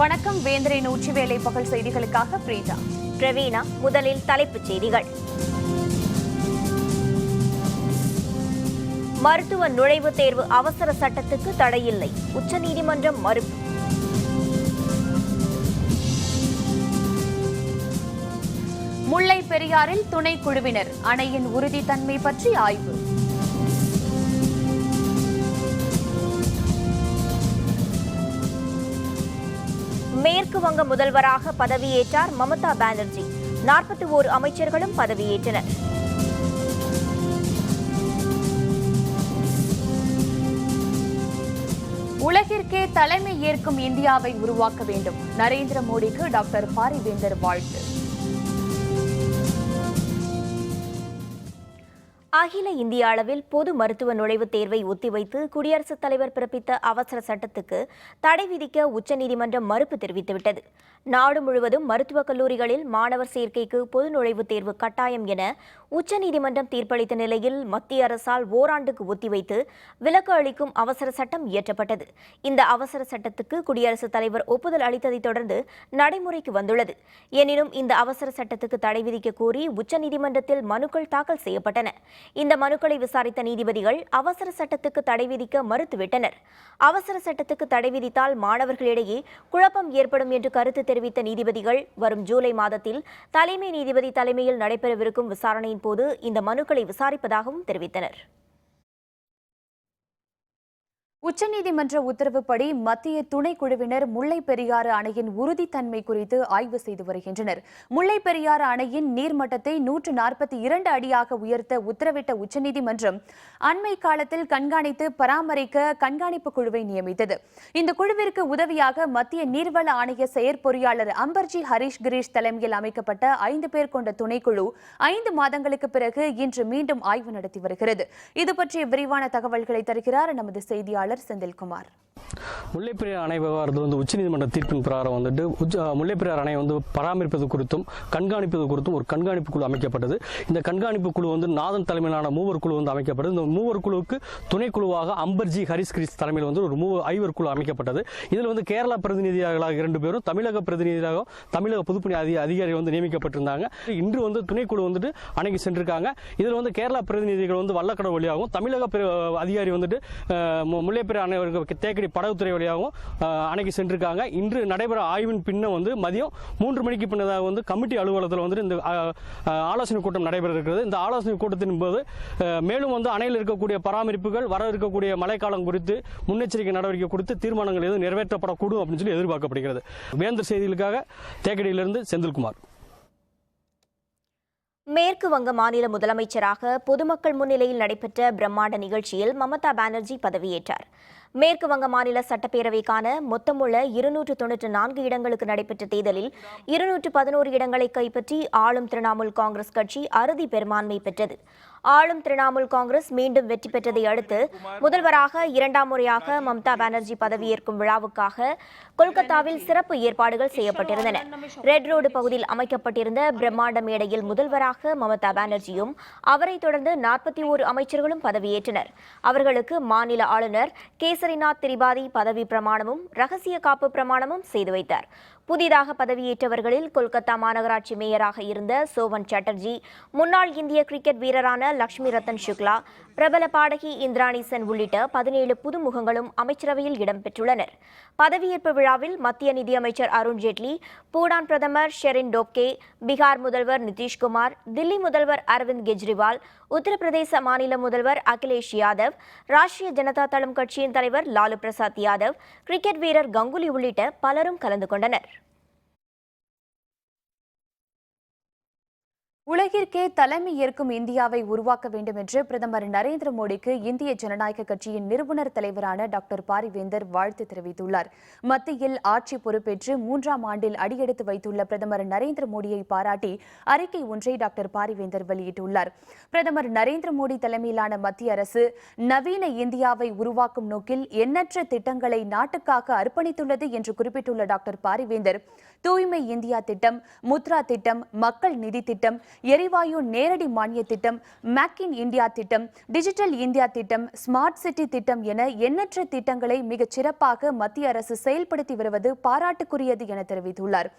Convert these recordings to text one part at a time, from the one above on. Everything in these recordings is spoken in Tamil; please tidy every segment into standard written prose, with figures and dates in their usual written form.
வணக்கம். வேந்தரின் உச்சிவேளை பகல் செய்திகளுக்காக பிரீதா. பிரவீனா. முதலில் தலைப்புச் செய்திகள். மருத்துவ நுழைவுத் தேர்வு அவசர சட்டத்துக்கு தடையில்லை, உச்சநீதிமன்றம் மறுப்பு. முல்லை பெரியாறில் துணைக்குழுவினர் அணையின் உறுதித்தன்மை பற்றி ஆய்வு. மேற்கு வங்க முதல்வராக பதவியேற்றார் மமதா பானர்ஜி. 41 அமைச்சர்களும் பதவியேற்றனர். உலகிற்கே தலைமை ஏற்கும் இந்தியாவை உருவாக்க வேண்டும், நரேந்திர மோடிக்கு டாக்டர் பாரிவேந்தர் வாழ்த்து. அகில இந்திய அளவில் பொது மருத்துவ நுழைவுத் தேர்வை ஒத்திவைத்து குடியரசுத் தலைவர் பிறப்பித்த அவசர சட்டத்துக்கு தடை விதிக்க உச்சநீதிமன்றம் மறுப்பு தெரிவித்துவிட்டது. நாடு முழுவதும் மருத்துவக் கல்லூரிகளில் மாணவர் சேர்க்கைக்கு பொது நுழைவுத் தேர்வு கட்டாயம் என உச்சநீதிமன்றம் தீர்ப்பளித்த நிலையில் மத்திய அரசால் ஓராண்டுக்கு ஒத்திவைத்து விலக்கு அளிக்கும் அவசர சட்டம் இயற்றப்பட்டது. இந்த அவசர சட்டத்துக்கு குடியரசுத் தலைவர் ஒப்புதல் அளித்ததைத் தொடர்ந்து நடைமுறைக்கு வந்துள்ளது. எனினும் இந்த அவசர சட்டத்துக்கு தடை விதிக்க கோரி உச்சநீதிமன்றத்தில் மனுக்கள் தாக்கல் செய்யப்பட்டன. இந்த மனுக்களை விசாரித்த நீதிபதிகள் அவசர சட்டத்துக்கு தடை விதிக்க மறுத்துவிட்டனர். அவசர சட்டத்துக்கு தடை விதித்தால் மாணவர்களிடையே குழப்பம் ஏற்படும் என்று கருத்து தெரிவித்த நீதிபதிகள் வரும் ஜூலை மாதத்தில் தலைமை நீதிபதி தலைமையில் நடைபெறவிருக்கும் விசாரணையின் போது இந்த மனுக்களை விசாரிப்பதாகவும் தெரிவித்தனர். உச்சநீதிமன்ற உத்தரவுப்படி மத்திய துணைக்குழுவினர் முல்லை பெரியாறு அணையின் உறுதித்தன்மை குறித்து ஆய்வு செய்து வருகின்றனர். முல்லை பெரியாறு அணையின் நீர்மட்டத்தை 142 அடியாக உயர்த்த உத்தரவிட்ட உச்சநீதிமன்றம் அண்மை காலத்தில் கண்காணித்து பராமரிக்க கண்காணிப்பு குழுவை நியமித்தது. இந்த குழுவிற்கு உதவியாக மத்திய நீர்வள ஆணைய செயற்பொறியாளர் அம்பர்ஜி ஹரிஷ் கிரீஷ் தலைமையில் அமைக்கப்பட்ட 5 பேர் கொண்ட துணைக்குழு 5 மாதங்களுக்கு பிறகு இன்று மீண்டும் ஆய்வு நடத்தி வருகிறது. இதுபற்றிய விரிவான தகவல்களை தருகிறார் நமது செய்தியாளர் செந்தில்குமார். முல்லைப்பெரியார் அணை விவகாரத்தில் உச்சநீதிமன்ற தீர்ப்பின் பிரகாரம் முல்லைப்பெரியார் அணை பராமரிப்பது குறித்தும் கண்காணிப்பது குறித்தும் ஒரு கண்காணிப்பு குழு அமைக்கப்பட்டது. இந்த கண்காணிப்பு குழு நாதன் தலைமையிலான மூவர் குழு அமைக்கப்பட்டது. இந்த மூவர் குழுவுக்கு துணைக்குழுவாக அம்பர்ஜி ஹரிஷ் கிரீஷ் தலைமையில் ஒரு 5 குழு அமைக்கப்பட்டது. இதில் கேரளா பிரதிநிதிகளாக 2 பேரும், தமிழக பிரதிநிதியாக தமிழக பொதுப்பணி அதிகாரி நியமிக்கப்பட்டிருந்தாங்க. இன்று துணைக்குழு அணைக்கு சென்றிருக்காங்க. இதில் கேரளா பிரதிநிதிகள் வல்லக்கடல் வழியாகவும், தமிழக அதிகாரி முல்லைப்பெரியார் அணை தேக்கடி படகுத்துறை வழியாகவும் அணைக்கு சென்றிருக்காங்க. இன்று நடைபெற ஆய்வின் பின்ன மதியம் 3 மணிக்கு பின்னதாக கமிட்டி அலுவலகத்தில் இந்த ஆலோசனை கூட்டம் நடைபெற இருக்கிறது. இந்த ஆலோசனை கூட்டத்தின் போது மேலும் அணையில் இருக்கக்கூடிய பராமரிப்புகள், வர இருக்கக்கூடிய மழைக்காலம் குறித்து முன்னெச்சரிக்கை நடவடிக்கை குறித்து தீர்மானங்கள் எதுவும் நிறைவேற்றப்படக்கூடும் அப்படின்னு சொல்லி எதிர்பார்க்கப்படுகிறது. வேந்தர் செய்திகளுக்காக தேக்கடியிலிருந்து செந்தில்குமார். மேற்கு வங்க மாநில முதலமைச்சராக பொதுமக்கள் முன்னிலையில் நடைபெற்ற பிரம்மாண்ட நிகழ்ச்சியில் மமதா பானர்ஜி பதவியேற்றார். மேற்கு வங்க மாநில சட்டப்பேரவைக்கான மொத்தமுள்ள 294 இடங்களுக்கு நடைபெற்ற தேர்தலில் 211 இடங்களை கைப்பற்றி ஆளும் திரிணாமுல் காங்கிரஸ் கட்சி அறுதி பெரும்பான்மை பெற்றது. ஆளும் திரிணாமுல் காங்கிரஸ் மீண்டும் வெற்றி பெற்றதை அடுத்து முதல்வராக 2ஆம் முறையாக மம்தா பானர்ஜி பதவியேற்கும் விழாவுக்காக கொல்கத்தாவில் சிறப்பு ஏற்பாடுகள் செய்யப்பட்டிருந்தன. ரெட் ரோடு பகுதியில் அமைக்கப்பட்டிருந்த பிரம்மாண்ட மேடையில் முதல்வராக மமதா பானர்ஜியும் அவரைத் தொடர்ந்து 41 அமைச்சர்களும் பதவியேற்றனர். அவர்களுக்கு மாநில ஆளுநர் கேசரிநாத் திரிபாதி பதவி பிரமாணமும் ரகசிய காப்பு பிரமாணமும் செய்து வைத்தார். புதிதாக பதவியேற்றவர்களில் கொல்கத்தா மாநகராட்சி மேயராக இருந்த சோவன் சாட்டர்ஜி, முன்னாள் இந்திய கிரிக்கெட் வீரரான லட்சுமி ரத்தன் சுக்லா, பிரபல பாடகி இந்திராணி சென் உள்ளிட்ட 17 புதுமுகங்களும் அமைச்சரவையில் இடம்பெற்றுள்ளனர். பதவியேற்பு விழாவில் மத்திய நிதியமைச்சர் அருண்ஜேட்லி, பூடான் பிரதமர் ஷெரின் டோப்கே, பீகார் முதல்வர் நிதிஷ்குமார், தில்லி முதல்வர் அரவிந்த் கெஜ்ரிவால், உத்தரப்பிரதேச மாநில முதல்வர் அகிலேஷ் யாதவ், ராஷ்டிரிய ஜனதா தளம் கட்சியின் தலைவர் லாலு பிரசாத் யாதவ், கிரிக்கெட் வீரர் கங்குலி உள்ளிட்ட பலரும் கலந்து கொண்டனர். உலகிற்கே தலைமை ஏற்கும் இந்தியாவை உருவாக்க வேண்டும் என்று பிரதமர் நரேந்திர மோடிக்கு இந்திய ஜனநாயக கட்சியின் நிறுவனர் தலைவரான டாக்டர் பாரிவேந்தர் வாழ்த்து தெரிவித்துள்ளார். மத்தியில் ஆட்சி பொறுப்பேற்று 3ஆம் ஆண்டில் அடியெடுத்து வைத்துள்ள பிரதமர் நரேந்திர மோடியை பாராட்டி அறிக்கை ஒன்றை டாக்டர் பாரிவேந்தர் வெளியிட்டுள்ளார். பிரதமர் நரேந்திர மோடி தலைமையிலான மத்திய அரசு நவீன இந்தியாவை உருவாக்கும் நோக்கில் எண்ணற்ற திட்டங்களை நாட்டுக்காக அர்ப்பணித்துள்ளது என்று குறிப்பிட்டுள்ள டாக்டர் பாரிவேந்தர், தூய்மை இந்தியா திட்டம், முத்ரா திட்டம், மக்கள் நிதி திட்டம், எரிவாயு நேரடி மானிய திட்டம், மேக் இன் இந்தியா திட்டம், டிஜிட்டல் இந்தியா திட்டம், ஸ்மார்ட் சிட்டி திட்டம் என எண்ணற்ற திட்டங்களை மிகச் சிறப்பாக மத்திய அரசு செயல்படுத்தி வருவது பாராட்டுக்குரியது என தெரிவித்துள்ளார்.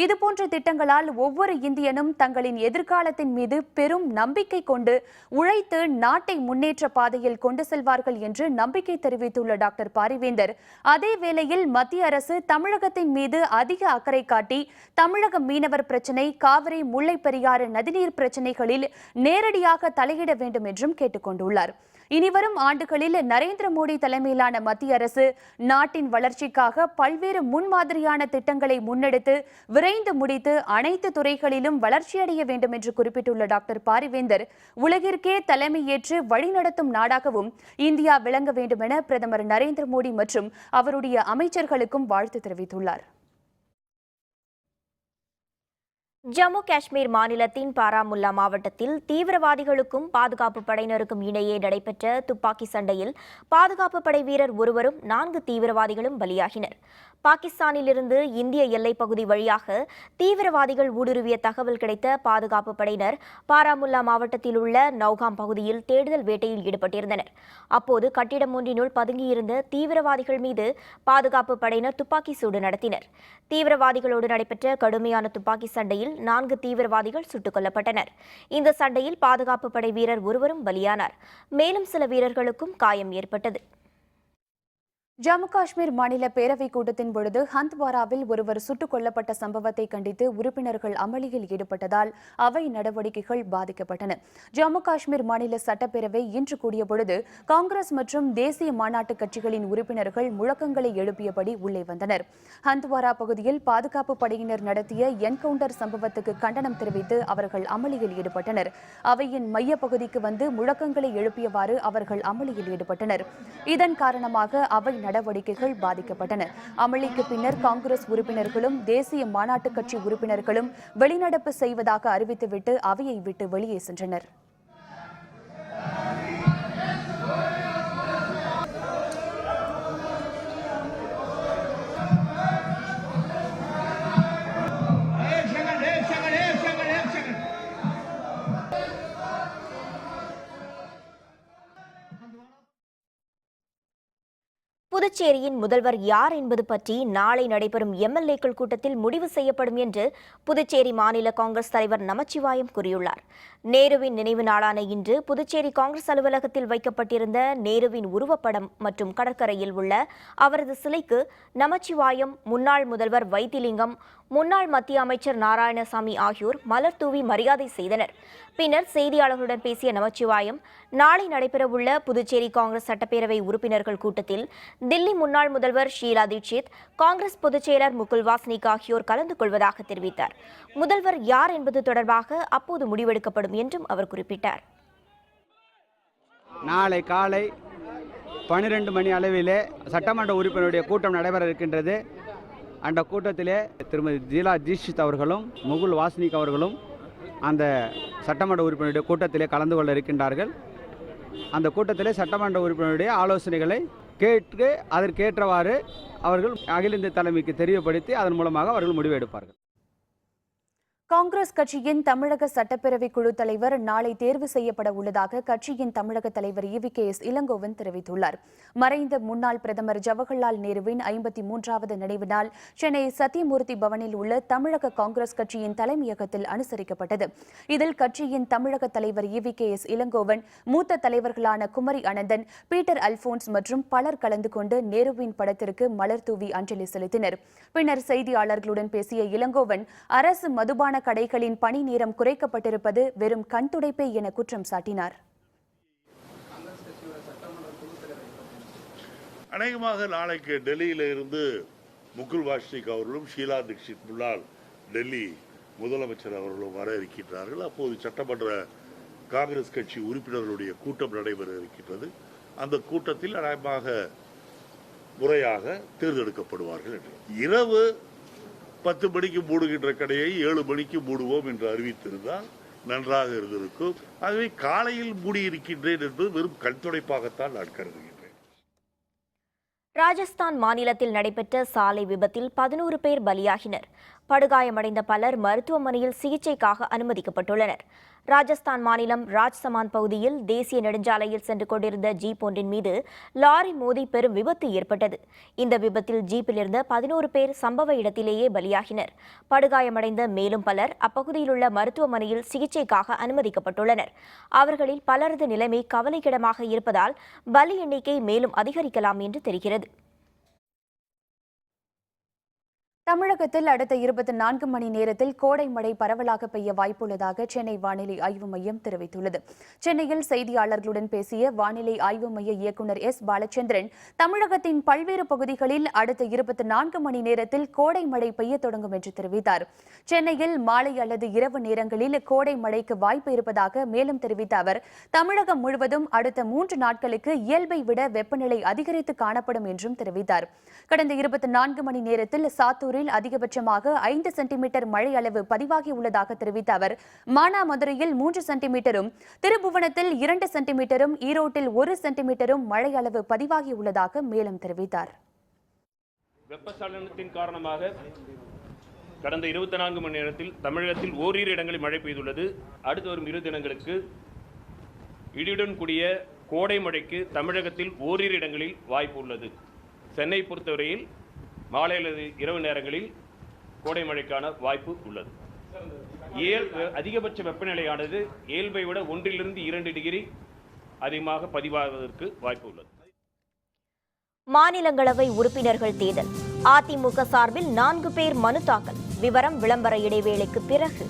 இதுபோன்ற திட்டங்களால் ஒவ்வொரு இந்தியனும் தங்களின் எதிர்காலத்தின் மீது பெரும் நம்பிக்கை கொண்டு உழைத்து நாட்டை முன்னேற்ற பாதையில் கொண்டு செல்வார்கள் என்று நம்பிக்கை தெரிவித்துள்ள டாக்டர் பாரிவேந்தர், அதே வேளையில் மத்திய அரசு தமிழகத்தின் மீது அதிக அக்கறை காட்டி தமிழக மீனவர் பிரச்சினை, காவிரி முல்லை பெரியாறு நதிநீர் பிரச்சினைகளில் நேரடியாக தலையிட வேண்டும் என்றும் கேட்டுக் கொண்டுள்ளார். இனிவரும் ஆண்டுகளில் நரேந்திர மோடி தலைமையிலான மத்திய அரசு நாட்டின் வளர்ச்சிக்காக பல்வேறு முன்மாதிரியான திட்டங்களை முன்னெடுத்து விரைந்து முடித்து அனைத்து துறைகளிலும் வளர்ச்சியடைய வேண்டும் என்று குறிப்பிட்டுள்ள டாக்டர் பாரிவேந்தர், உலகிற்கே தலைமையேற்று வழிநடத்தும் நாடாகவும் இந்தியா விளங்க வேண்டும் என பிரதமர் நரேந்திர மோடி மற்றும் அவருடைய அமைச்சர்களுக்கும் வாழ்த்து தெரிவித்துள்ளார். ஜம்மு காஷ்மீர் மாநிலத்தின் பாராமுல்லா மாவட்டத்தில் தீவிரவாதிகளுக்கும் பாதுகாப்பு படையினருக்கும் இடையே நடைபெற்ற துப்பாக்கி சண்டையில் பாதுகாப்பு படை வீரர் ஒருவரும் 4 தீவிரவாதிகளும் பலியாகினர். பாகிஸ்தானிலிருந்து இந்திய எல்லைப் பகுதி வழியாக தீவிரவாதிகள் ஊடுருவிய தகவல் கிடைத்த பாதுகாப்பு படையினர் பாராமுல்லா மாவட்டத்தில் உள்ள நௌகாம் பகுதியில் தேடுதல் வேட்டையில் ஈடுபட்டிருந்தனர். அப்போது கட்டிடம் ஒன்றினுள் பதுங்கியிருந்த தீவிரவாதிகள் மீது பாதுகாப்பு படையினர் துப்பாக்கி சூடு நடத்தினர். தீவிரவாதிகளோடு நடைபெற்ற கடுமையான துப்பாக்கி சண்டையில் 4 தீவிரவாதிகள் சுட்டுக் கொல்லப்பட்டனர். இந்த சண்டையில் பாதுகாப்பு படை வீரர் ஒருவரும் பலியானார். மேலும் சில வீரர்களுக்கும் காயம் ஏற்பட்டது. ஜம்மு காஷ்மீர் மாநில பேரவைக் கூட்டத்தின் பொழுது ஹந்த்வாராவில் ஒருவர் சுட்டுக் கொல்லப்பட்ட சம்பவத்தை கண்டித்து உறுப்பினர்கள் அமளியில் ஈடுபட்டதால் அவை நடவடிக்கைகள் பாதிக்கப்பட்டன. ஜம்மு காஷ்மீர் மாநில சட்டப்பேரவை இன்று கூடிய பொழுது காங்கிரஸ் மற்றும் தேசிய மாநாட்டு கட்சிகளின் உறுப்பினர்கள் முழக்கங்களை எழுப்பியபடி உள்ளே வந்தனர். ஹந்த்வாரா பகுதியில் பாதுகாப்பு படையினர் நடத்திய என்கவுண்டர் சம்பவத்துக்கு கண்டனம் தெரிவித்து அவர்கள் அமளியில் ஈடுபட்டனர். அவையின் மையப்பகுதிக்கு வந்து முழக்கங்களை எழுப்பியவாறு அவர்கள் அமளியில் ஈடுபட்டனர். இதன் காரணமாக அவை நடவடிக்கைகள் பாதிக்கப்பட்டன. அமளிக்கு பின்னர் காங்கிரஸ் உறுப்பினர்களும் தேசிய மாநாட்டு கட்சி உறுப்பினர்களும் வெளிநடப்பு செய்வதாக அறிவித்துவிட்டு அவையை விட்டு வெளியே சென்றனர். புதுச்சேரியின் முதல்வர் யார் என்பது பற்றி நாளை நடைபெறும் எம்எல்ஏக்கள் கூட்டத்தில் முடிவு செய்யப்படும் என்று புதுச்சேரி மாநில காங்கிரஸ் தலைவர் நமச்சிவாயம் கூறியுள்ளார். நேருவின் நினைவு நாளான இன்று புதுச்சேரி காங்கிரஸ் அலுவலகத்தில் வைக்கப்பட்டிருந்த நேருவின் உருவப்படம் மற்றும் கடற்கரையில் உள்ள அவரது சிலைக்கு நமச்சிவாயம், முன்னாள் முதல்வர் வைத்திலிங்கம், முன்னாள் மத்திய அமைச்சர் நாராயணசாமி ஆகியோர் மலர் தூவி மரியாதை செய்தனர். பின்னர் செய்தியாளர்களுடன் பேசிய நமச்சிவாயம், நாளை நடைபெறவுள்ள புதுச்சேரி காங்கிரஸ் சட்டப்பேரவை உறுப்பினர்கள் கூட்டத்தில் தில்லி முன்னாள் முதல்வர் ஷீலா தீட்சித், காங்கிரஸ் பொதுச் செயலர் முகுல் வாஸ்னிக் ஆகியோர் கலந்து கொள்வதாக தெரிவித்தார். முதல்வர் யார் என்பது தொடர்பாக அப்போது முடிவெடுக்கப்படும் என்றும் அவர் குறிப்பிட்டார். நாளை காலை 12 மணி அளவிலே சட்டமன்ற உறுப்பினருடைய கூட்டம் நடைபெற இருக்கின்றது. அந்த கூட்டத்திலே திருமதி ஷீலா தீட்சித் அவர்களும் முகுல் வாஸ்னிக் அவர்களும் அந்த சட்டமன்ற உறுப்பினருடைய கூட்டத்திலே கலந்து கொள்ள இருக்கின்றார்கள். அந்த கூட்டத்திலே சட்டமன்ற உறுப்பினருடைய ஆலோசனைகளை கேட்டு அதற்கேற்றவாறு அவர்கள் அகில இந்திய தலைமைக்கு தெரியப்படுத்தி அதன் மூலமாக அவர்கள் முடிவு எடுப்பார்கள். காங்கிரஸ் கட்சியின் தமிழக சட்டப்பேரவை குழு தலைவர் நாளை தேர்வு செய்யப்பட உள்ளதாக கட்சியின் தமிழக தலைவர் EVKS இளங்கோவன் தெரிவித்துள்ளார். மறைந்த முன்னாள் பிரதமர் ஜவஹர்லால் நேருவின் 53வது நினைவு நாள் சென்னை சத்தியமூர்த்தி பவனில் உள்ள தமிழக காங்கிரஸ் கட்சியின் தலைமையகத்தில் அனுசரிக்கப்பட்டது. இதில் கட்சியின் தமிழக தலைவர் EVKS இளங்கோவன், மூத்த தலைவர்களான குமரி அனந்தன், பீட்டர் அல்போன்ஸ் மற்றும் பலர் கலந்து கொண்டு நேருவின் படத்திற்கு மலர் தூவி அஞ்சலி செலுத்தினர். பின்னர் செய்தியாளர்களுடன் பேசிய இளங்கோவன், அரசு மதுபான கடைகளின் பணி நேரம் குறைக்கப்பட்டிருப்பது வெறும் கண்துடைப்பே என குற்றம் சாட்டினார். அநேகமாக நாளைக்கு டெல்லியில இருந்து முகுல் வாஸ்னிக் அவர்களும் ஷீலா தீட்சித் முன்னாள் டெல்லி முதலமைச்சர் அவர்களும் வர இருக்கின்றார்கள். அப்போது சட்டமன்ற காங்கிரஸ் கட்சி உறுப்பினர்களுடைய கூட்டம் நடைபெற இருக்கின்றது. அந்த கூட்டத்தில் அநேகமாக முறையாக தேர்ந்தெடுக்கப்படுவார்கள். இரவு 10 மணிக்கு மூடுகின்ற கடையை 7 மணிக்கு மூடுவோம் என்று அறிவித்திருந்தால் நன்றாக இருந்திருக்கும். ஆகவே காலையில் மூடியிருக்கின்றேன் என்பது வெறும் கண்துடைப்பாகத்தான் நான் கருதுகிறேன். ராஜஸ்தான் மாநிலத்தில் நடைபெற்ற சாலை விபத்தில் 11 பேர் பலியாகினர். படுகாயமடைந்த பலர் மருத்துவமனையில் சிகிச்சைக்காக அனுமதிக்கப்பட்டுள்ளனர். ராஜஸ்தான் மாநிலம் ராஜ்சமான் பகுதியில் தேசிய நெடுஞ்சாலையில் சென்று கொண்டிருந்த ஜீப் ஒன்றின் மீது லாரி மோதி பெரும் விபத்து ஏற்பட்டது. இந்த விபத்தில் ஜீப்பில் இருந்த 11 பேர் சம்பவ இடத்திலேயே பலியாகினர். படுகாயமடைந்த மேலும் பலர் அப்பகுதியிலுள்ள மருத்துவமனையில் சிகிச்சைக்காக அனுமதிக்கப்பட்டுள்ளனர். அவர்களில் பலரது நிலைமை கவலைக்கிடமாக இருப்பதால் பலி எண்ணிக்கை மேலும் அதிகரிக்கலாம் என்று தெரிகிறது. தமிழகத்தில் அடுத்த 24 மணி நேரத்தில் கோடை மழை பரவலாக பெய்ய வாய்ப்புள்ளதாக சென்னை வானிலை ஆய்வு மையம் தெரிவித்துள்ளது. சென்னையில் செய்தியாளர்களுடன் பேசிய வானிலை ஆய்வு மைய இயக்குநர் எஸ். பாலச்சந்திரன், தமிழகத்தின் பல்வேறு பகுதிகளில் அடுத்த 24 மணி நேரத்தில் கோடை மழை பெய்ய தொடங்கும் என்று தெரிவித்தார். சென்னையில் மாலை அல்லது இரவு நேரங்களில் கோடை மழைக்கு வாய்ப்பு இருப்பதாக மேலும் தெரிவித்த அவர், தமிழகம் முழுவதும் அடுத்த 3 நாட்களுக்கு இயல்பை விட வெப்பநிலை அதிகரித்து காணப்படும் என்றும் தெரிவித்தார். கடந்த 24 மணி நேரத்தில் சாத்தூரில் அதிகபட்சமாக 5 சென்டிமீட்டர் மழை அளவு பதிவாகியுள்ளதாக தெரிவித்த அவர், மானாமதுரையில் 3 சென்டிமீட்டரும், திருபுவனத்தில் 2 சென்டிமீட்டரும், ஈரோட்டில் 1 சென்டிமீட்டரும் மழை அளவு பதிவாகியுள்ளதாக மேலும் தெரிவித்தார். வெப்பச்சலனத்தின் காரணமாக கடந்த 24 மணி நேரத்தில் தமிழகத்தில் ஓரிரு இடங்களில் மழை பெய்துள்ளது. அடுத்து வரும் 2 தினங்களுக்கு இடியுடன் கூடிய கோடை மழைக்கு தமிழகத்தில் ஓரிரு இடங்களில் வாய்ப்பு உள்ளது. சென்னை பொறுத்தவரையில் மாலை அல்லது இரவு நேரங்களில் கோடை மழைக்கான வாய்ப்பு உள்ளது. அதிகபட்ச வெப்பநிலையானது இயல்பை விட 1 to 2 டிகிரி அதிகமாக பதிவாவதற்கு வாய்ப்பு உள்ளது. மாநிலங்களவை உறுப்பினர்கள் தேர்தல். அதிமுக சார்பில் 4 பேர் மனு தாக்கல். விவரம் விளம்பர இடைவேளைக்கு பிறகு.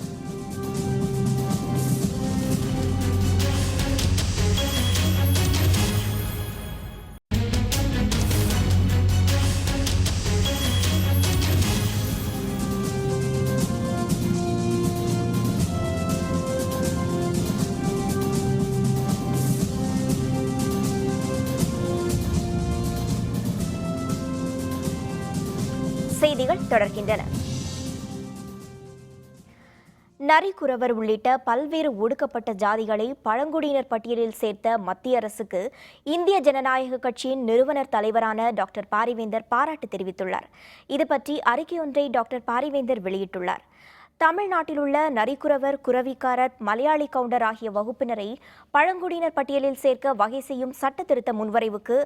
செய்திகள் தொடர்கின்றன. நரிக்குறவர் உள்ளிட்ட பல்வேறு ஒடுக்கப்பட்ட ஜாதிகளை பழங்குடியினர் பட்டியலில் சேர்த்த மத்திய அரசுக்கு இந்திய ஜனநாயக கட்சியின் நிறுவனர் தலைவரான டாக்டர் பாரிவேந்தர் பாராட்டு தெரிவித்துள்ளார். இது பற்றி அறிக்கை ஒன்றை டாக்டர் பாரிவேந்தர் வெளியிட்டுள்ளார். தமிழ்நாட்டில் உள்ள நரிக்குறவர், குறவிக்காரர், மலையாளி கவுண்டர் ஆகிய வகுப்பினரை பழங்குடியினர் பட்டியலில் சேர்க்க வகை செய்யும் சட்ட திருத்த முன்வரைவுக்கு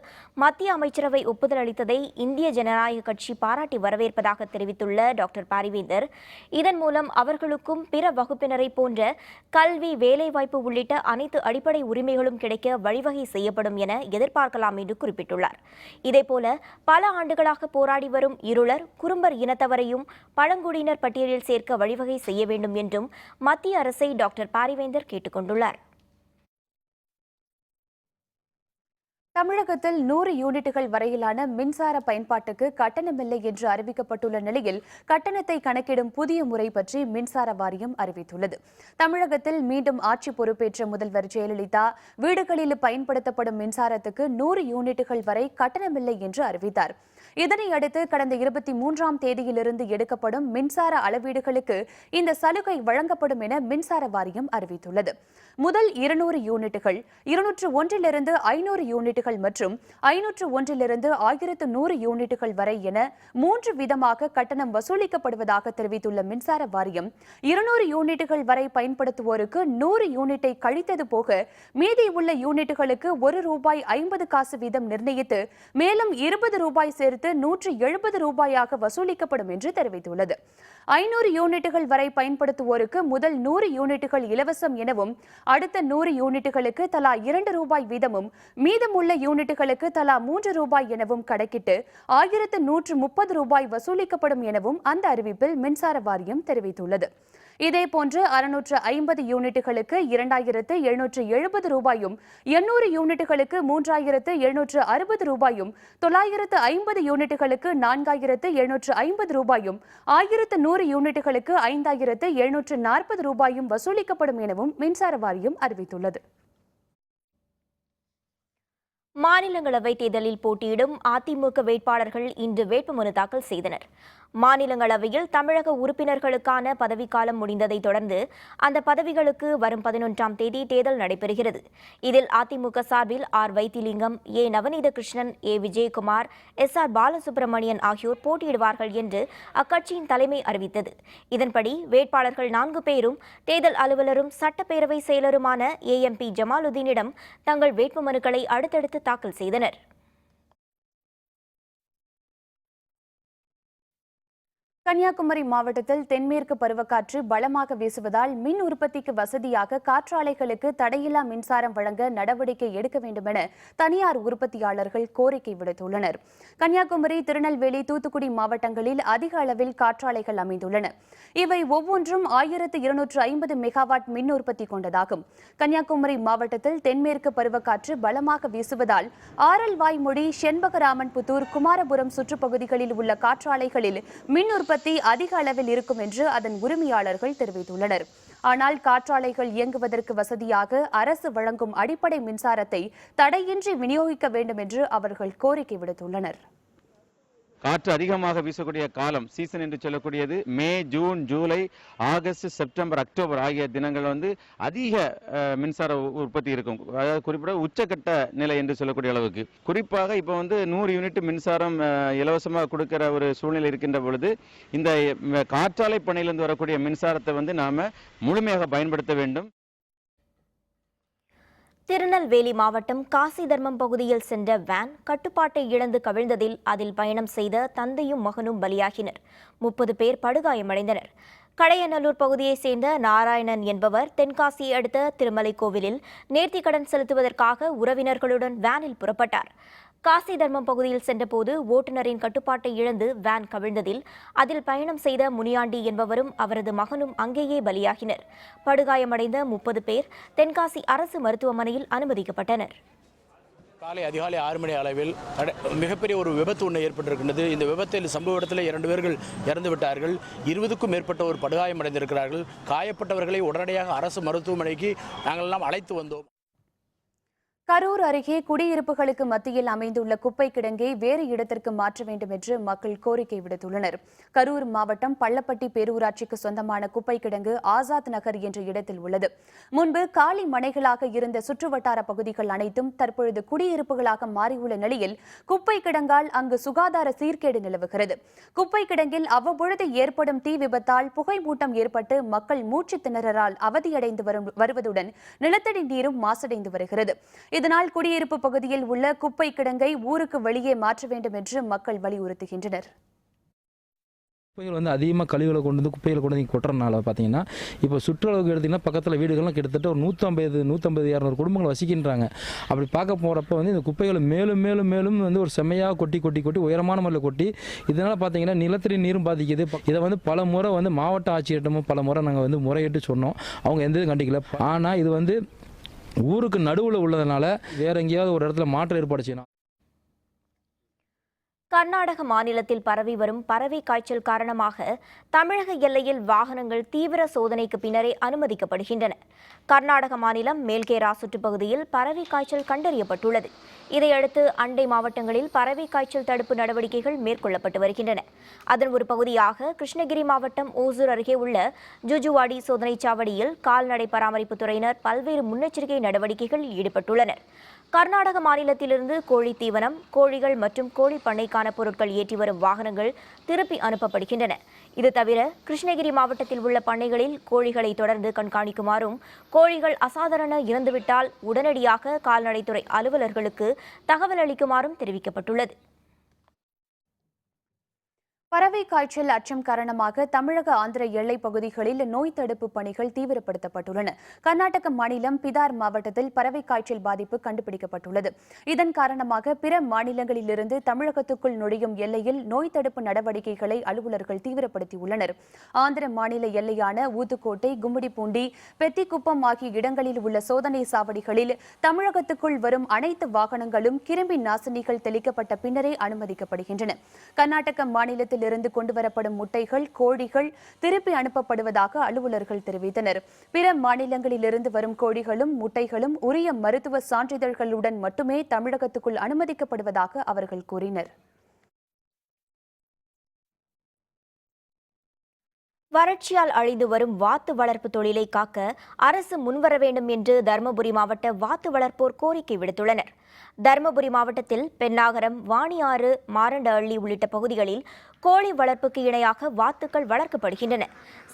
மத்திய அமைச்சரவை ஒப்புதல் அளித்ததை இந்திய ஜனநாயக கட்சி பாராட்டி வரவேற்பதாக தெரிவித்துள்ள டாக்டர் பாரிவேந்தர், இதன் மூலம் அவர்களுக்கும் பிற வகுப்பினரை போன்ற கல்வி, வேலைவாய்ப்பு உள்ளிட்ட அனைத்து அடிப்படை உரிமைகளும் கிடைக்க வழிவகை செய்யப்படும் என எதிர்பார்க்கலாம் என்று குறிப்பிட்டுள்ளார். இதேபோல பல ஆண்டுகளாக போராடி வரும் இருளர், குறும்பர் இனத்தவரையும் பழங்குடியினர் பட்டியலில் சேர்க்க வழிவகை செய்ய வேண்டும் என்றும் மத்திய அரசை டாக்டர் பாரிவேந்தர் கேட்டுக் கொண்டுள்ளார். தமிழகத்தில் 100 யூனிட்டுகள் வரையிலான மின்சார பயன்பாட்டுக்கு கட்டணமில்லை என்று அறிவிக்கப்பட்டுள்ள நிலையில் கட்டணத்தை கணக்கிடும் புதிய முறை பற்றி மின்சார வாரியம் அறிவித்துள்ளது. தமிழகத்தில் மீண்டும் ஆட்சி பொறுப்பேற்ற முதல்வர் ஜெயலலிதா வீடுகளில் பயன்படுத்தப்படும் மின்சாரத்துக்கு 100 யூனிட்டுகள் வரை கட்டணமில்லை என்று அறிவித்தார். இதனையடுத்து கடந்த 23ஆம் தேதியிலிருந்து எடுக்கப்படும் மின்சார அளவீடுகளுக்கு இந்த சலுகை வழங்கப்படும் என மின்சார வாரியம் அறிவித்துள்ளது. முதல் 200 யூனிட்டுகள் 201 500 யூனிட்டுகள் மற்றும் 501 1100 யூனிட்டுகள் வரை என 3 விதமாக கட்டணம் வசூலிக்கப்படுவதாக தெரிவித்துள்ள மின்சார வாரியம், 200 யூனிட்டுகள் வரை பயன்படுத்துவோருக்கு 100 யூனிட்டை கழித்தது போக மீதி உள்ள யூனிட்டுகளுக்கு ₹1.50 வீதம் நிர்ணயித்து மேலும் ₹20 சேர்த்து ₹170 வசூலிக்கப்படும் என்று தெரிவித்துள்ளது. 500 யூனிட்டுகள் வரை பயன்படுத்துவோருக்கு முதல் 100 யூனிட்டுகள் இலவசம் எனவும், அடுத்த 100 யூனிட்டுகளுக்கு தலா ₹2 வீதமும், மீதமுள்ள யூனிட்டுகளுக்கு தலா ₹3 எனவும் கணக்கிட்டு ₹1130 வசூலிக்கப்படும் எனவும் அந்த அறிவிப்பில் மின்சார வாரியம் தெரிவித்துள்ளது. இதேபோன்று 650 யூனிட்டுகளுக்கு ₹2770, 800 யூனிட்டுகளுக்கு ₹3760, 950 யூனிட்டுகளுக்கு ₹4750, 1100 யூனிட்டுகளுக்கு ₹5740 வசூலிக்கப்படும் எனவும் மின்சார வாரியம் அறிவித்துள்ளது. மாநிலங்களவை தேர்தலில் போட்டியிடும் அதிமுக வேட்பாளர்கள் இன்று வேட்புமனு தாக்கல் செய்தனர். மாநிலங்களவையில் தமிழக உறுப்பினர்களுக்கான பதவிக்காலம் முடிந்ததை தொடர்ந்து அந்த பதவிகளுக்கு வரும் 11ஆம் தேதி தேர்தல் நடைபெறுகிறது. இதில் அதிமுக சார்பில் ஆர். வைத்திலிங்கம், ஏ. நவநீத கிருஷ்ணன், ஏ. விஜயகுமார், எஸ். ஆர். பாலசுப்ரமணியன் ஆகியோர் போட்டியிடுவார்கள் என்று அக்கட்சியின் தலைமை அறிவித்தது. இதன்படி வேட்பாளர்கள் 4 பேரும் தேர்தல் அலுவலரும் சட்டப்பேரவை செயலருமான ஏஎம்பி ஜமாலுதீனிடம் தங்கள் வேட்புமனுக்களை அடுத்தடுத்து தாக்கல் செய்தனர். கன்னியாகுமரி மாவட்டத்தில் தென்மேற்கு பருவக்காற்று பலமாக வீசுவதால் மின் உற்பத்திக்கு வசதியாக காற்றாலைகளுக்கு தடையில்லா மின்சாரம் வழங்க நடவடிக்கை எடுக்க வேண்டும் என தனியார் உற்பத்தியாளர்கள் கோரிக்கை விடுத்துள்ளனர். கன்னியாகுமரி, திருநெல்வேலி, தூத்துக்குடி மாவட்டங்களில் அதிக அளவில் காற்றாலைகள் அமைந்துள்ளன. இவை ஒவ்வொன்றும் 1250 மெகாவாட் மின் உற்பத்தி கொண்டதாகும். கன்னியாகுமரி மாவட்டத்தில் தென்மேற்கு பருவக்காற்று பலமாக வீசுவதால் ஆரல்வாய்மொழி, செண்பகராமன்புத்தூர், குமாரபுரம் சுற்றுப்பகுதிகளில் உள்ள காற்றாலைகளில் மின் உற்பத்தி அதிக அளவில் இருக்கும் என்று அதன் உரிமையாளர்கள் தெரிவித்துள்ளனர். ஆனால் காற்றாலைகள் இயங்குவதற்கு வசதியாக அரசு வழங்கும் அடிப்படை மின்சாரத்தை தடையின்றி விநியோகிக்க வேண்டும் என்று அவர்கள் கோரிக்கை விடுத்துள்ளனர். காற்று அதிகமாக வீசக்கூடிய காலம் சீசன் என்று சொல்லக்கூடியது May, June, July, August, September, October ஆகிய தினங்கள் அதிக மின்சார உற்பத்தி இருக்கும். அதாவது குறிப்பிட்ட உச்சக்கட்ட நிலை என்று சொல்லக்கூடிய அளவுக்கு குறிப்பாக இப்போ 100 யூனிட் மின்சாரம் இலவசமாக கொடுக்கிற ஒரு சூழ்நிலை இருக்கின்ற பொழுது இந்த காற்றாலை பணியிலிருந்து வரக்கூடிய மின்சாரத்தை நாம முழுமையாக பயன்படுத்த வேண்டும். திருநெல்வேலி மாவட்டம் காசி தர்மம் பகுதியில் சென்ற வேன் கட்டுப்பாட்டை இழந்து கவிழ்ந்ததில் அதில் பயணம் செய்த தந்தையும் மகனும் பலியாகினர். 30 பேர் படுகாயமடைந்தனர். கடையநல்லூர் பகுதியைச் சேர்ந்த நாராயணன் என்பவர் தென்காசியை அடுத்த திருமலை கோவிலில் நேர்த்திக்கடன் செலுத்துவதற்காக உறவினர்களுடன் வேனில் புறப்பட்டார். காசி தர்மம் பகுதியில் சென்றபோது ஓட்டுநரின் கட்டுப்பாட்டை இழந்து வேன் கவிழ்ந்ததில் அதில் பயணம் செய்த முனியாண்டி என்பவரும் அவரது மகனும் அங்கேயே பலியாகினர். படுகாயமடைந்த 30 பேர் தென்காசி அரசு மருத்துவமனையில் அனுமதிக்கப்பட்டனர். காலை அதிகாலை 6 மணி அளவில் மிகப்பெரிய ஒரு விபத்து ஒன்று ஏற்பட்டிருக்கின்றது. இந்த விபத்தில் சம்பவ இடத்தில் 2 பேர்கள் இறந்து விட்டார்கள். 20க்கும் மேற்பட்டோர் படுகாயமடைந்திருக்கிறார்கள். காயப்பட்டவர்களை உடனடியாக அரசு மருத்துவமனைக்கு நாங்கள் எல்லாம் அழைத்து வந்தோம். கரூர் அருகே குடியிருப்புகளுக்கு மத்தியில் அமைந்துள்ள குப்பை கிடங்கை வேறு இடத்திற்கு மாற்ற வேண்டும் என்று மக்கள் கோரிக்கை விடுத்துள்ளனர். கரூர் மாவட்டம் பள்ளப்பட்டி பேரூராட்சிக்கு சொந்தமான குப்பை கிடங்கு ஆசாத் நகர் என்ற இடத்தில் உள்ளது. முன்பு காலி மனைகளாக இருந்த சுற்றுவட்டார பகுதிகள் அனைத்தும் தற்பொழுது குடியிருப்புகளாக மாறியுள்ள நிலையில் குப்பை கிடங்கால் அங்கு சுகாதார சீர்கேடு நிலவுகிறது. குப்பை கிடங்கில் அவ்வப்பொழுது ஏற்படும் தீ விபத்தால் புகை மூட்டம் ஏற்பட்டு மக்கள் மூச்சு திணறலால் அவதியடைந்து வருவதுடன் நிலத்தடி நீரும் மாசடைந்து வருகிறது. இதனால் குடியிருப்பு பகுதியில் உள்ள குப்பை கிடங்கை ஊருக்கு வெளியே மாற்ற வேண்டும் என்று மக்கள் வலியுறுத்துகின்றனர். குப்பைகள் அதிகமாக கழிவுகளை குப்பைகளை கொண்டு கொட்டுறதுனால பார்த்தீங்கன்னா இப்போ சுற்றுலாவுக்கு எடுத்திங்கன்னா பக்கத்தில் வீடுகள்லாம் கிட்டத்தட்ட ஒரு 150-200 குடும்பங்கள் வசிக்கின்றாங்க. அப்படி பார்க்க போகிறப்ப இந்த குப்பைகளை மேலும் மேலும் மேலும் ஒரு செம்மையாக கொட்டி உயரமான முறையில் கொட்டி இதனால் பார்த்தீங்கன்னா நிலத்தடி நீரும் பாதிக்குது. இதை பல முறை மாவட்ட ஆட்சியரிடமும் பல முறை நாங்கள் முறையிட்டு சொன்னோம். அவங்க எந்த இதுவும் கண்டிக்கல. ஆனால் இது ஊருக்கு நடுவில் உள்ளதுனால வேற எங்கேயாவது ஒரு இடத்துல மாற்றம் ஏற்பாடு செய்யணும். கர்நாடக மாநிலத்தில் பரவி வரும் பறவை காய்ச்சல் காரணமாக தமிழக எல்லையில் வாகனங்கள் தீவிர சோதனைக்கு பின்னரே அனுமதிக்கப்படுகின்றன. கர்நாடக மாநிலம் மேல்கேரா சுற்றுப்பகுதியில் பறவை காய்ச்சல் கண்டறியப்பட்டுள்ளது. இதையடுத்து அண்டை மாவட்டங்களில் பறவை காய்ச்சல் தடுப்பு நடவடிக்கைகள் மேற்கொள்ளப்பட்டு வருகின்றன. அதன் ஒரு பகுதியாக கிருஷ்ணகிரி மாவட்டம் ஓசூர் அருகே உள்ள ஜுஜுவாடி சோதனைச் சாவடியில் கால்நடை பராமரிப்புத் துறையினர் பல்வேறு முன்னெச்சரிக்கை நடவடிக்கைகளில் ஈடுபட்டுள்ளனர். கர்நாடக மாநிலத்திலிருந்து கோழி தீவனம், கோழிகள் மற்றும் கோழி பண்ணைக்கான பொருட்கள் ஏற்றி வரும் வாகனங்கள் திருப்பி அனுப்பப்படுகின்றன. இது தவிர கிருஷ்ணகிரி மாவட்டத்தில் உள்ள பண்ணைகளில் கோழிகளை தொடர்ந்து கண்காணிக்குமாறும், கோழிகள் அசாதாரண இறந்துவிட்டால் உடனடியாக கால்நடைத்துறை அலுவலர்களுக்கு தகவல் அளிக்குமாறும் தெரிவிக்கப்பட்டுள்ளது. பறவை காய்ச்சல் அச்சம் காரணமாக தமிழக ஆந்திர எல்லைப் பகுதிகளில் நோய் தடுப்பு பணிகள் தீவிரப்படுத்தப்பட்டுள்ளன. கர்நாடக மாநிலம் பிதார் மாவட்டத்தில் பறவை காய்ச்சல் பாதிப்பு கண்டுபிடிக்கப்பட்டுள்ளது. இதன் காரணமாக பிற மாநிலங்களிலிருந்து தமிழகத்துக்குள் நுழையும் எல்லையில் நோய் தடுப்பு நடவடிக்கைகளை அலுவலர்கள் தீவிரப்படுத்தியுள்ளனர். ஆந்திர மாநில எல்லையான ஊத்துக்கோட்டை, கும்மிடிப்பூண்டி, பெத்திக்குப்பம் ஆகிய இடங்களில் உள்ள சோதனை சாவடிகளில் தமிழகத்துக்குள் வரும் அனைத்து வாகனங்களும் கிருமி நாசினிகள் தெளிக்கப்பட்ட பின்னரே அனுமதிக்கப்படுகின்றன. கர்நாடக மாநிலத்தில் மாநிலத்திலிருந்து கொண்டுவரப்படும் முட்டைகள், கோழிகள் திருப்பி அனுப்பப்படுவதாக அலுவலர்கள் தெரிவித்தனர். பிற மாநிலங்களிலிருந்து வரும் கோழிகளும் முட்டைகளும் உரிய மருத்துவ சான்றிதழ்களுடன் மட்டுமே தமிழகத்துக்குள் அனுமதிக்கப்படுவதாக அவர்கள் கூறினர். வறட்சியால் அழிந்து வரும் வாத்து வளர்ப்பு தொழிலை காக்க அரசு முன்வர வேண்டும் என்று தருமபுரி மாவட்ட வாத்து வளர்ப்போர் கோரிக்கை விடுத்துள்ளனர். தருமபுரி மாவட்டத்தில் பென்னாகரம், வாணியாறு, மாரண்டஹள்ளி உள்ளிட்ட பகுதிகளில் கோழி வளர்ப்புக்கு இணையாக வாத்துக்கள் வளர்க்கப்படுகின்றன.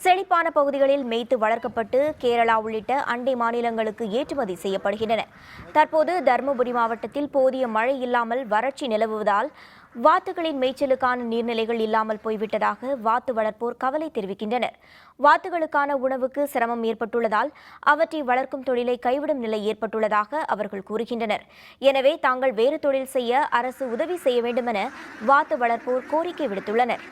செழிப்பான பகுதிகளில் மேய்த்து வளர்க்கப்பட்டு கேரளா உள்ளிட்ட அண்டை மாநிலங்களுக்கு ஏற்றுமதி செய்யப்படுகின்றன. தற்போது தருமபுரி மாவட்டத்தில் போதிய மழை இல்லாமல் வறட்சி நிலவுவதால் வாத்துகளின் மேய்ச்சலுக்கான நீர்நிலைகள் இல்லாமல் போய்விட்டதாக வாத்து வளர்ப்போர் கவலை தெரிவிக்கின்றனர். வாத்துகளுக்கான உணவுக்கு சிரமம் ஏற்பட்டுள்ளதால் அவற்றை வளர்க்கும் தொழிலை கைவிடும் நிலை ஏற்பட்டுள்ளதாக அவர்கள் கூறுகின்றனர். எனவே தாங்கள் வேறு தொழில் செய்ய அரசு உதவி செய்ய வேண்டும் என வாத்து வளர்ப்போர் கோரிக்கை விடுத்துள்ளனர்.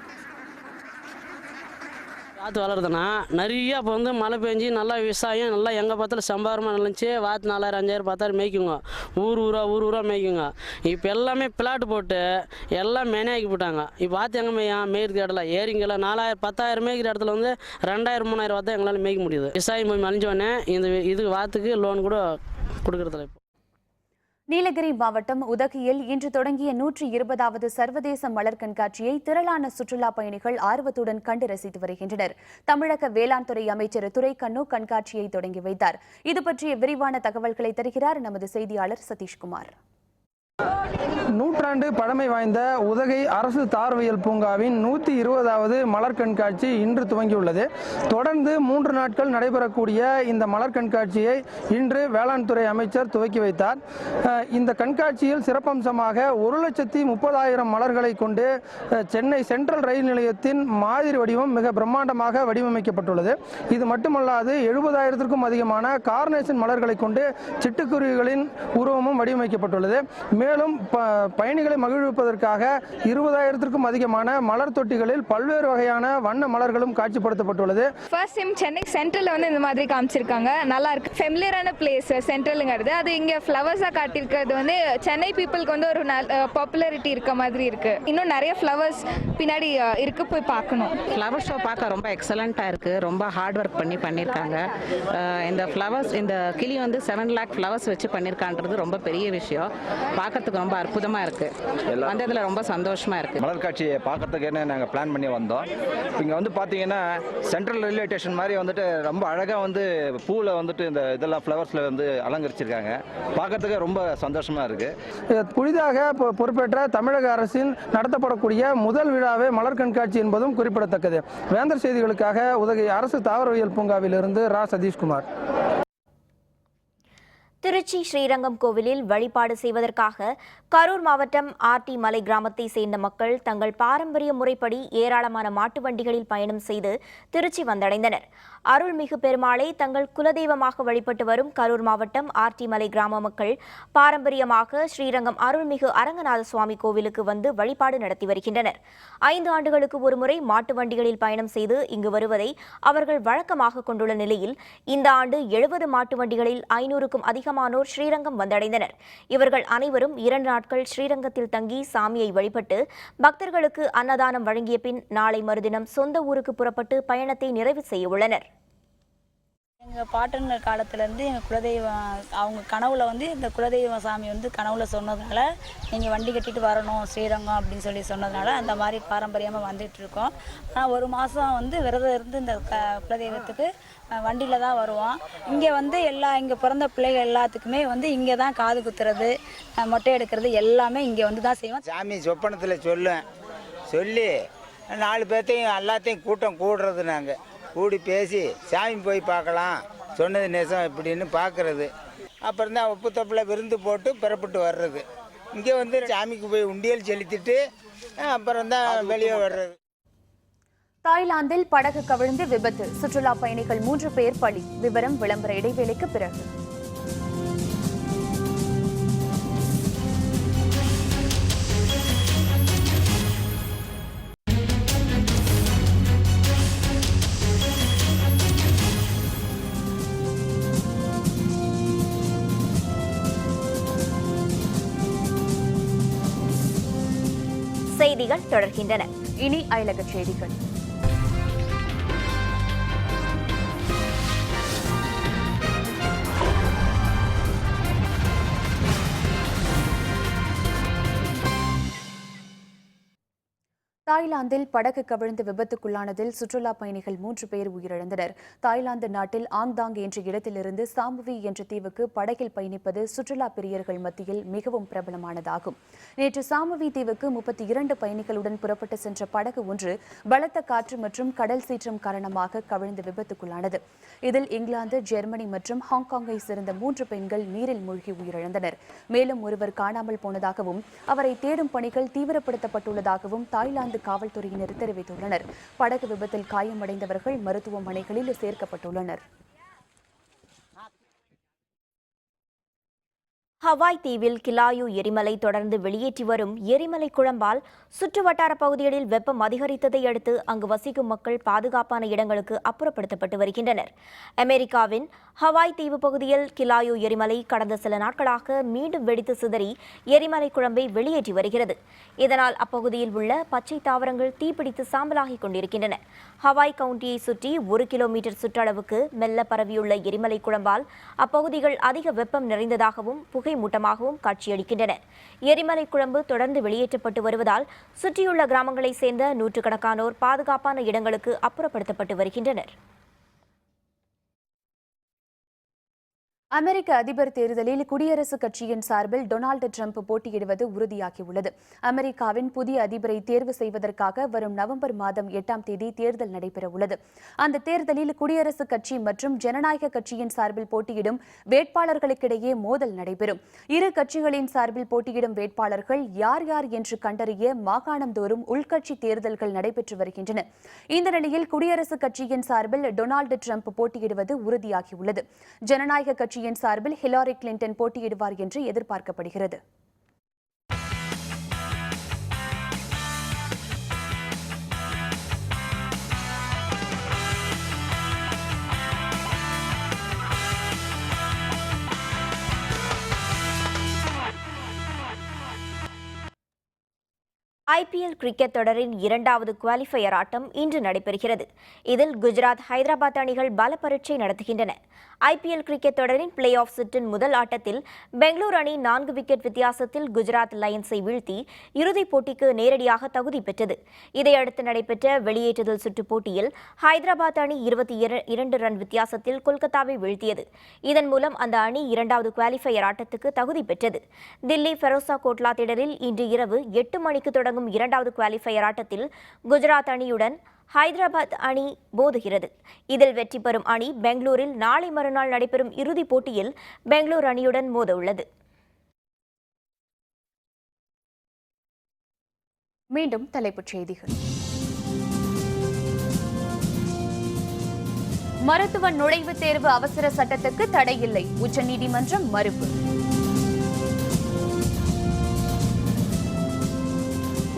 வாத்து வளருதுன்னா நிறைய இப்போ மழை பெஞ்சு நல்லா விவசாயம் நல்லா எங்கே பார்த்தாலும் சம்பாரமாக நினைச்சு வாத்து 4000 5000 10,000 மேய்க்குங்க. ஊர் ஊராக மேய்க்குங்க. இப்போ எல்லாமே பிளாட் போட்டு எல்லாம் மேனையாக்கி போட்டாங்க. இப்போ வாத்து எங்கே மேய்க்கிறதுக்கு இடத்துல ஏரிங்கெல்லாம் 4000 10,000 மேய்க்கிற இடத்துல 2000 3000 வார்த்தை எங்களால் மேய்க்க முடியுது. விவசாயம் போய் மலிஞ்சோடனே இதுக்கு வாத்துக்கு லோன் கூட கொடுக்குறதில்ல. நீலகிரி மாவட்டம் உதகையில் இன்று தொடங்கிய 120வது சர்வதேச மலர் கண்காட்சியை திரளான சுற்றுலா பயணிகள் ஆர்வத்துடன் கண்டு ரசித்து வருகின்றனர். தமிழக வேளாண் துறை அமைச்சர் துரைக்கண்ணு கண்காட்சியை தொடங்கி வைத்தார். இது பற்றிய விரிவான தகவல்களை தருகிறார் நமது செய்தியாளர் சதீஷ்குமார். நூற்றாண்டு பழமை வாய்ந்த உதகை அரசு தாவரவியல் பூங்காவின் 120வது மலர் கண்காட்சி இன்று துவங்கியுள்ளது. தொடர்ந்து 3 நாட்கள் நடைபெறக்கூடிய இந்த மலர் கண்காட்சியை இன்று வேளாண் துறை அமைச்சர் துவக்கி வைத்தார். இந்த கண்காட்சியில் சிறப்பம்சமாக 1,30,000 மலர்களை கொண்டு சென்னை சென்ட்ரல் ரயில் நிலையத்தின் மாதிரி வடிவம் மிக பிரம்மாண்டமாக வடிவமைக்கப்பட்டுள்ளது. இது மட்டுமல்லாது 70,000க்கும் அதிகமான கார்னேஷன் மலர்களை கொண்டு சிட்டுக்குருவிகளின் உருவமும் வடிவமைக்கப்பட்டுள்ளது. மேலும் பயணிகளை மகிழ்விப்பதற்காக 20,000க்கும் அதிகமான மலர் தொட்டிகளில் பல்வேறு வகையான வண்ண மலர்களும் காட்சிப்படுத்தப்பட்டுள்ளது. ஃபர்ஸ்ட் டைம் சென்னை சென்ட்ரல் இந்த மாதிரி காமிச்சிருக்காங்க. நல்லா இருக்கு. ஃபெமிலியரான பிளேஸ் சென்ட்ரல்ங்கிறது. அது இங்க ஃப்ளவர்ஸா காட்டியிருக்கிறது சென்னை பீப்புளுக்கு ஒரு பாப்புலாரிட்டி இருக்க மாதிரி இருக்கு. இன்னும் நிறைய ஃப்ளவர்ஸ் பின்னாடி இருக்கு, போய் பார்க்கணும். ஃப்ளவர் ஷோ பார்க்க ரொம்ப எக்ஸலண்டா இருக்கு. ரொம்ப ஹார்ட் ஒர்க் பண்ணியிருக்காங்க. இந்த ஃப்ளவர்ஸ் இந்த கிளி 7 lakh ஃப்ளவர்ஸ் வச்சு பண்ணியிருக்கான்றது ரொம்ப பெரிய விஷயம். பார்க்கறதுக்கு ரொம்ப அற்புதமா இருக்கு. வந்ததுல ரொம்ப சந்தோஷமா இருக்கு. மலர் காட்சியை பார்க்கறதுக்கு நாங்கள் பிளான் பண்ணி வந்தோம். இங்கே பார்த்தீங்கன்னா சென்ட்ரல் ரயில்வே ஸ்டேஷன் மாதிரி ரொம்ப அழகாக பூவில் இந்த இதெல்லாம் ஃப்ளவர்ஸில் அலங்கரிச்சிருக்காங்க. பார்க்கறதுக்கு ரொம்ப சந்தோஷமா இருக்கு. புதிதாக பொறுப்பேற்ற தமிழக அரசின் நடத்தப்படக்கூடிய முதல் விழாவே மலர் கண்காட்சி என்பதும் குறிப்பிடத்தக்கது. வேந்தர் செய்திகளுக்காக உதகை அரசு தாவரவியல் பூங்காவிலிருந்து ரா சதீஷ்குமார். திருச்சி ஸ்ரீரங்கம் கோவிலில் வழிபாடு செய்வதற்காக கரூர் மாவட்டம் ஆர்டி மலை கிராமத்தை சேர்ந்த மக்கள் தங்கள் பாரம்பரிய முறைப்படி ஏராளமான மாட்டு வண்டிகளில் பயணம் செய்து திருச்சி வந்தடைந்தனர். அருள்மிகு பெருமாளை தங்கள் குலதெய்வமாக வழிபட்டு வரும் கரூர் மாவட்டம் ஆர்டி மலை கிராம மக்கள் பாரம்பரியமாக ஸ்ரீரங்கம் அருள்மிகு அரங்கநாத சுவாமி கோவிலுக்கு வந்து வழிபாடு நடத்தி வருகின்றனர். 5 ஆண்டுகளுக்கு ஒருமுறை மாட்டு வண்டிகளில் பயணம் செய்து இங்கு வருவதை அவர்கள் வழக்கமாக கொண்டுள்ள நிலையில் இந்த ஆண்டு 70 மாட்டு வண்டிகளில் 500க்கும் அதிகமானோர் ஸ்ரீரங்கம் வந்தடைந்தனர். இவர்கள் அனைவரும் 2 நாட்கள் ஸ்ரீரங்கத்தில் தங்கி சாமியை வழிபட்டு பக்தர்களுக்கு அன்னதானம் வழங்கிய பின் நாளை மறுதினம் சொந்த ஊருக்கு புறப்பட்டு பயணத்தை நிறைவு செய்ய உள்ளனர். எங்கள் பாட்டனர் காலத்துலேருந்து எங்கள் குலதெய்வம் அவங்க கனவுல இந்த குலதெய்வ சாமி கனவுல சொன்னதுனால நீங்கள் வண்டி கட்டிட்டு வரணும் ஸ்ரீரங்கம் அப்படின்னு சொன்னதுனால அந்த மாதிரி பாரம்பரியமாக வந்துட்டுருக்கோம். ஆனால் 1 மாதம் விரதம் இருந்து இந்த குலதெய்வத்துக்கு வண்டியில் தான் வருவோம். இங்கே இங்கே பிறந்த பிள்ளைகள் எல்லாத்துக்குமே இங்கே தான் காது குத்துறது, மொட்டை எடுக்கிறது எல்லாமே இங்கே தான் செய்வோம். சாமி சொப்பனத்தில் சொல்லி 4 பேர்த்தையும் எல்லாத்தையும் கூட்டம் கூடுறது. நாங்கள் கூடி பேசி சாமி போய் பார்க்கலாம் சொன்னது நேசம் இப்படின்னு பார்க்குறது. அப்புறம் தான் உப்பு தப்பில் விருந்து போட்டு புறப்பட்டு வர்றது. இங்கே சாமிக்கு போய் உண்டியல் செலுத்திட்டு அப்புறம் தான் வெளியே வர்றது. தாய்லாந்தில் படகு கவிழ்ந்து விபத்து, சுற்றுலா பயணிகள் 3 பேர் பலி. விவரம் விளம்பர இடைவேளைக்கு பிறகு. செய்திகள் தொடர்கின்றன. இனி அயலகச் செய்திகள். தாய்லாந்தில் படகு கவிழ்ந்து விபத்துக்குள்ளானதில் சுற்றுலா பயணிகள் 3 பேர் உயிரிழந்தனர். தாய்லாந்து நாட்டில் ஆங்தாங் என்ற இடத்திலிருந்து சாம்பவி என்ற தீவுக்கு படகில் பயணிப்பது சுற்றுலா பிரியர்கள் மத்தியில் மிகவும் பிரபலமானதாகும். நேற்று சாம்பவி தீவுக்கு 32 பயணிகளுடன் புறப்பட்டு சென்ற படகு ஒன்று பலத்த காற்று மற்றும் கடல் சீற்றம் காரணமாக கவிழ்ந்து விபத்துக்குள்ளானது. இதில் இங்கிலாந்து, ஜெர்மனி மற்றும் ஹாங்காங்கை சேர்ந்த 3 பெண்கள் நீரில் மூழ்கி உயிரிழந்தனர். மேலும் ஒருவர் காணாமல் போனதாகவும் அவரை தேடும் பணிகள் தீவிரப்படுத்தப்பட்டுள்ளதாகவும் தாய்லாந்து காவல்துறையினர் தெரிவித்துள்ளனர். படகு விபத்தில் காயமடைந்தவர்கள் மருத்துவமனைகளில் சேர்க்கப்பட்டுள்ளனர். ஹவாய் தீவில் கிலாயு எரிமலை தொடர்ந்து வெளியேற்றி வரும் எரிமலை குழம்பால் சுற்றுவட்டார பகுதிகளில் வெப்பம் அதிகரித்ததை அடுத்து அங்கு வசிக்கும் மக்கள் பாதுகாப்பான இடங்களுக்கு அப்புறப்படுத்தப்பட்டு வருகின்றனர். அமெரிக்காவின் ஹவாய் தீவு பகுதியில் கிலாயு எரிமலை கடந்த சில நாட்களாக மீண்டும் வெடித்து சிதறி எரிமலை குழம்பை வெளியேற்றி வருகிறது. இதனால் அப்பகுதியில் உள்ள பச்சை தாவரங்கள் தீப்பிடித்து சாம்பலாகிக் கொண்டிருக்கின்றன. ஹவாய் கவுண்டியை சுற்றி 1 கிலோமீட்டர் சுற்றளவுக்கு மெல்ல பரவியுள்ள எரிமலை குழம்பால் அப்பகுதிகள் அதிக வெப்பம் நிறைந்ததாகவும் புகை மூட்டமாகவும் காட்சியளிக்கின்றன. எரிமலை குழம்பு தொடர்ந்து வெளியேற்றப்பட்டு வருவதால் சுற்றியுள்ள கிராமங்களைச் சேர்ந்த நூற்றுக்கணக்கானோர் பாதுகாப்பான இடங்களுக்கு அப்புறப்படுத்தப்பட்டு வருகின்றனர். அமெரிக்க அதிபர் தேர்தலில் குடியரசுக் கட்சியின் சார்பில் டொனால்டு டிரம்ப் போட்டியிடுவது உறுதியாகியுள்ளது. அமெரிக்காவின் புதிய அதிபரை தேர்வு செய்வதற்காக வரும் நவம்பர் மாதம் 8ஆம் தேதி தேர்தல் நடைபெறவுள்ளது. அந்த தேர்தலில் குடியரசுக் கட்சி மற்றும் ஜனநாயக கட்சியின் சார்பில் போட்டியிடும் வேட்பாளர்களுக்கிடையே மோதல் நடைபெறும். இரு கட்சிகளின் சார்பில் போட்டியிடும் வேட்பாளர்கள் யார் யார் என்று கண்டறிய மாகாணந்தோறும் உள்கட்சி தேர்தல்கள் நடைபெற்று வருகின்றன. இந்த நிலையில் குடியரசுக் கட்சியின் சார்பில் டொனால்டு டிரம்ப் போட்டியிடுவது உறுதியாகியுள்ளது. ஜனநாயக கட்சி சார்பில் ஹிலாரி கிளின்டன் போட்டியிடுவார் என்று எதிர்பார்க்கப்படுகிறது. ஐபிஎல் கிரிக்கெட் தொடரின் 2வது குவாலிஃபயர் ஆட்டம் இன்று நடைபெறுகிறது. இதில் குஜராத், ஹைதராபாத் அணிகள் பல பரீட்சை நடத்துகின்றன. ஐபிஎல் கிரிக்கெட் தொடரின் பிளே ஆஃப் சுற்றின் முதல் ஆட்டத்தில் பெங்களூரு அணி 4 விக்கெட் வித்தியாசத்தில் குஜராத் லயன்ஸை வீழ்த்தி இறுதிப் போட்டிக்கு நேரடியாக தகுதி பெற்றது. இதையடுத்து நடைபெற்ற வெளியேற்றுதல் சுற்று போட்டியில் ஹைதராபாத் அணி 22 ரன் வித்தியாசத்தில் கொல்கத்தாவை வீழ்த்தியது. இதன் மூலம் அந்த அணி 2வது குவாலிஃபயர் ஆட்டத்துக்கு தகுதி பெற்றது. தில்லி ஃபெரோசா கோட்லா திடலில் இன்று இரவு 8 மணிக்கு தொடங்கும் 2வது குவாலிஃபயர் ஆட்டத்தில் குஜராத் அணியுடன் ஹைதராபாத் அணி மோதுகிறது. இதில் வெற்றி பெறும் அணி பெங்களூரில் நாளை மறுநாள் நடைபெறும் இறுதிப் போட்டியில் பெங்களூரு அணியுடன் மோத உள்ளது. மீண்டும் தலைப்புச் செய்திகள். மருத்துவ நுழைவுத் தேர்வு அவசர சட்டத்துக்கு தடையில்லை, உச்சநீதிமன்றம் மறுப்பு.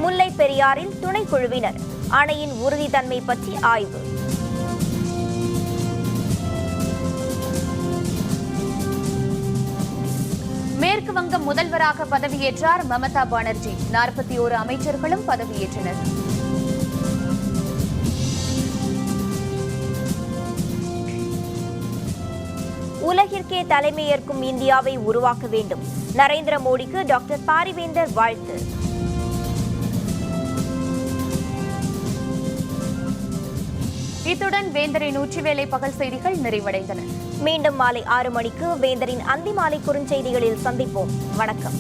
முல்லை பெரியாறில் துணைக்குழுவினர் அணையின் உறுதித்தன்மை பற்றி ஆய்வு. மேற்கு வங்கம் முதல்வராக பதவியேற்றார் மமதா பானர்ஜி. 41 அமைச்சர்களும் பதவியேற்றனர். உலகிற்கே தலைமையேற்கும் இந்தியாவை உருவாக்க வேண்டும். நரேந்திர மோடிக்கு டாக்டர் பாரிவேந்தர் வாழ்த்து. இத்துடன் வேந்தரின் உச்சிவேளை பகல் செய்திகள் நிறைவடைந்தன. மீண்டும் மாலை 6 மணிக்கு வேந்தரின் அந்திமாலை குறுஞ்செய்திகளில் சந்திப்போம். வணக்கம்.